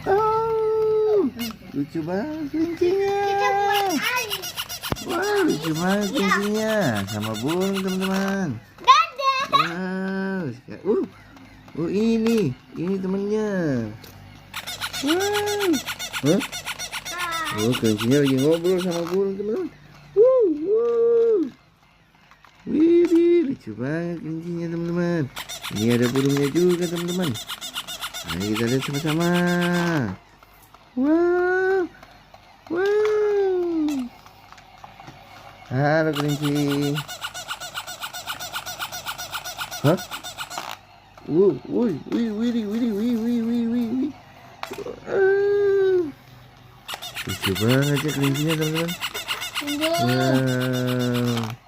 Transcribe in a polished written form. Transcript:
Oh, lucu banget kelincinya. Wah, lucu banget kelincinya. Sama burung teman-teman. Wow, ini temennya. Wow. Hah? Oh, kelincinya lagi ngobrol sama burung teman-teman. Wow. Wih, lucu banget kelincinya teman-teman. Ini ada burungnya juga teman-teman. Mari kita lihat sama-sama. Wow. Halo kelinci. Hah? Wih. Lucu banget ya kelincinya teman-teman. Wow.